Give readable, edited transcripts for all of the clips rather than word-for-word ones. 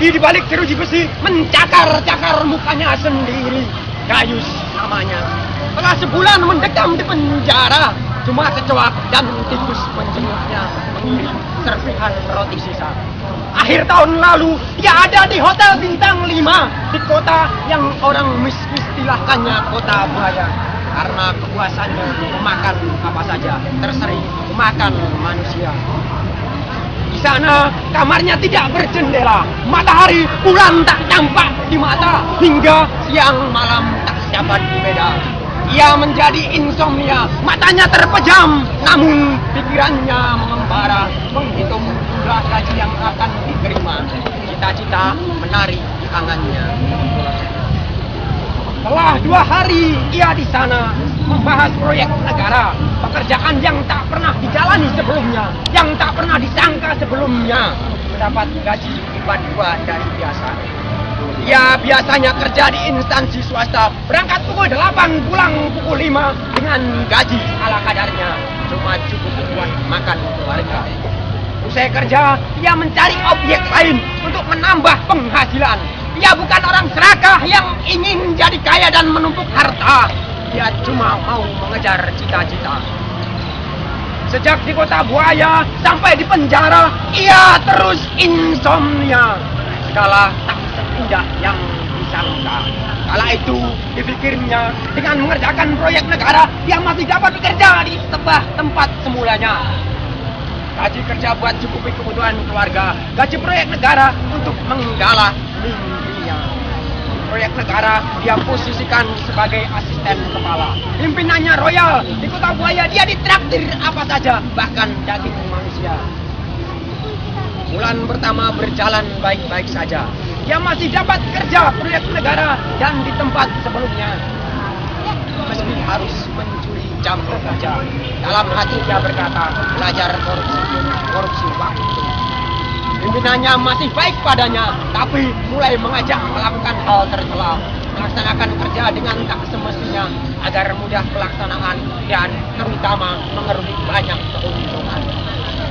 Lagi di balik jeruji besi, mencakar-cakar mukanya sendiri. Gayus namanya. Setelah sebulan mendekam di penjara, cuma kecoak dan tikus menjenguknya mengirim serpihan roti sisa. Akhir tahun lalu, dia ada di hotel bintang 5 di kota yang orang istilahkannya kota buaya. Karena kepuasannya memakan apa saja, tersering memakan manusia. Di sana, kamarnya tidak berjendela, matahari, bulan tak tampak di mata, hingga siang malam tak dapat dibeda. Ia menjadi insomnia, matanya terpejam, namun pikirannya mengembara, menghitung jumlah gaji yang akan diterima. Cita-cita menari di tangannya. Setelah 2 hari ia di sana membahas proyek negara, pekerjaan yang tak pernah dijalani sebelumnya, yang tak pernah disangka sebelumnya, mendapat gaji lipat 2 dari biasa. Ia biasanya kerja di instansi swasta, berangkat pukul 8, pulang pukul 5 dengan gaji ala kadarnya, cuma cukup buat makan keluarga. Usai kerja, ia mencari objek lain untuk menambah penghasilan. Ia bukan orang serakah yang ingin jadi kaya dan menumpuk harta. Ia cuma mau mengejar cita-cita. Sejak di kota buaya sampai di penjara, ia terus insomnia. Segala tak seindah yang disangka. Kala itu dipikirnya dengan mengerjakan proyek negara, dia masih dapat bekerja di tempat semulanya. Gaji kerja buat cukupi kebutuhan keluarga, gaji proyek negara untuk menggalah mimpinya. Proyek negara dia posisikan sebagai asisten kepala. Pimpinannya royal, di kota buaya dia ditraktir apa saja, bahkan daging manusia. Bulan pertama berjalan baik-baik saja. Dia masih dapat kerja proyek negara dan di tempat sebelumnya. Meski harus mencuri jam kerja. Dalam hati dia berkata, belajar korupsi waktu. Pimpinannya masih baik padanya, tapi mulai mengajak melakukan hal tercela, melaksanakan kerja dengan tak semestinya agar mudah pelaksanaan dan terutama mengeruk banyak keuntungan.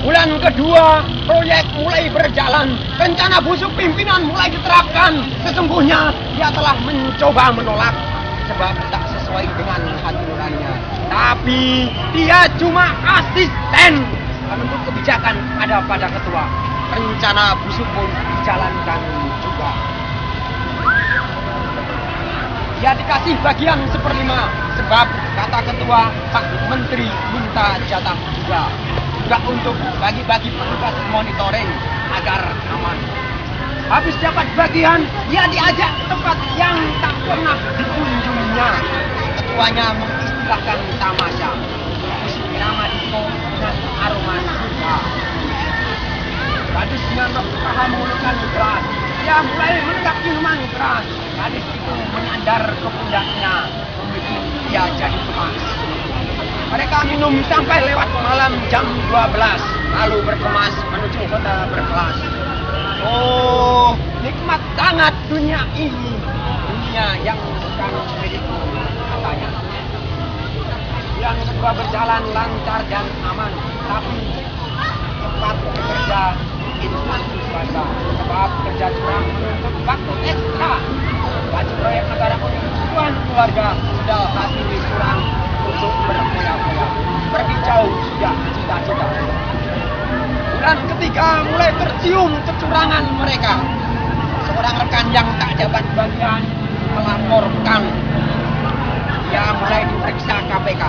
Bulan kedua, proyek mulai berjalan, rencana busuk pimpinan mulai diterapkan. Sesungguhnya dia telah mencoba menolak sebab tak sesuai dengan hati nuraninya. Tapi dia cuma asisten. Menurut kebijakan ada pada ketua. Rencana busuk pun dijalankan juga. Dia dikasih bagian 1/5 sebab kata ketua Pak Menteri minta jatah juga untuk bagi-bagi petugas monitoring agar aman. Habis dapat bagian, dia diajak ke tempat yang tak pernah dikunjunginya. Ketuanya mengistilahkan tamasya. Musik irama disco dengan aroma surga. Gadisnya berusaha menggunakan gelas. Dia mulai menegak minuman keras. Gadis itu menyandar ke pundaknya, membuat dia jadi cemas. Mereka minum sampai lewat malam jam 12, lalu berkemas menuju hotel berkelas. Oh, nikmat sangat dunia ini, dunia yang bukan milikku, katanya. Yang kedua berjalan lancar dan aman, tapi tempat bekerja instansi swasta, sebab kerja curang menuntut waktu ekstra. Gaji proyek negara untuk kebutuhan keluarga sudah hati curang untuk berfoya-foya. Pergi jauh sudah cita-cita. Bulan ketiga mulai tercium kecurangan mereka. Seorang rekan yang tak dapat bagian melaporkan. Dia mulai diperiksa KPK.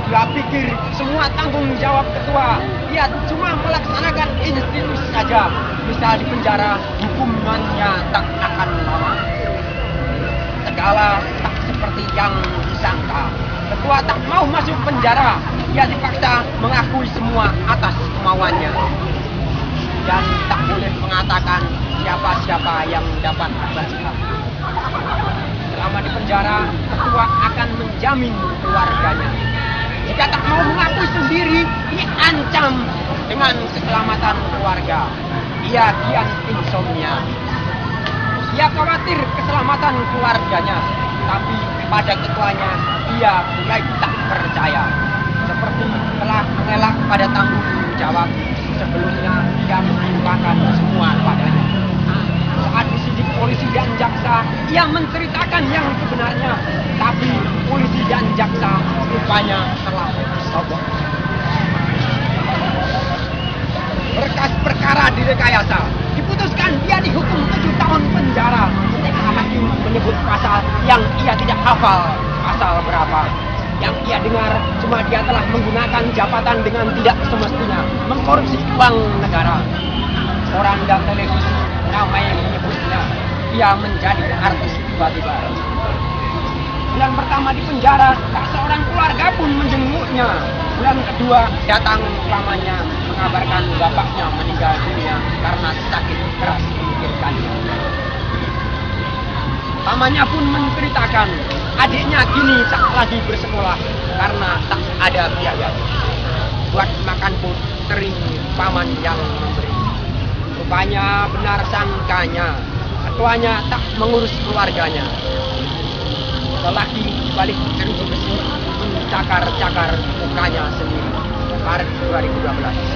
Dia pikir semua tanggung jawab ketua. Dia cuma melaksanakan institusi saja. Bisa dipenjara, hukumannya tak akan lama. Segala tak seperti yang disangka. Ketua tak mau masuk penjara. Dia dipaksa mengakui semua atas kemauannya. Dan tak boleh mengatakan siapa-siapa yang dapat bersalah. Selama di penjara, ketua akan menjamin keluarganya. Jika tak mau mengakui sendiri, diancam dengan keselamatan keluarga. Dia kian insomnia. Dia khawatir keselamatan keluarganya, tapi pada ketuanya dia mulai tak percaya. Seperti telah mengelak pada tanggung jawab sebelumnya, dia mengimpakan semua padanya. Saat ia menceritakan yang sebenarnya, tapi polisi dan jaksa rupanya telah bersobok. Berkas perkara direkayasa, diputuskan dia dihukum 7 tahun penjara. Ketika hakim menyebut pasal yang ia tidak hafal pasal berapa. Yang ia dengar cuma dia telah menggunakan jabatan dengan tidak semestinya, mengkorupsi uang negara. Koran dan televisi ramai menyebutnya, ia menjadi artis tiba-tiba. Bulan pertama di penjara, tak seorang keluarga pun menjenguknya. Bulan kedua datang pamannya mengabarkan bapaknya meninggal dunia karena sakit keras memikirkannya. Pamannya pun menceritakan adiknya kini tak lagi bersekolah karena tak ada biaya. Buat makan pun sering paman yang memberi. Rupanya benar sangkanya, ketuanya tak mengurus keluarganya. Lelaki balik jeruji besi, cakar-cakar mukanya sendiri. Maret 2012.